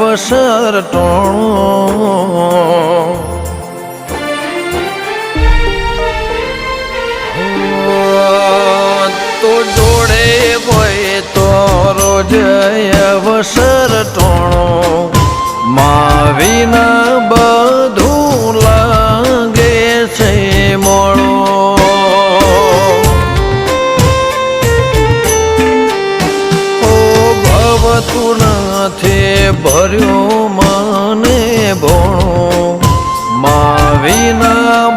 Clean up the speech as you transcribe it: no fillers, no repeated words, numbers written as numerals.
અવસર ટોણો તો જોડે હોય તો રોજ અવસર ટોણો માં વિના બધું લાગે છે મોણો તું નથી ભર્યો મને ભણો માં વિના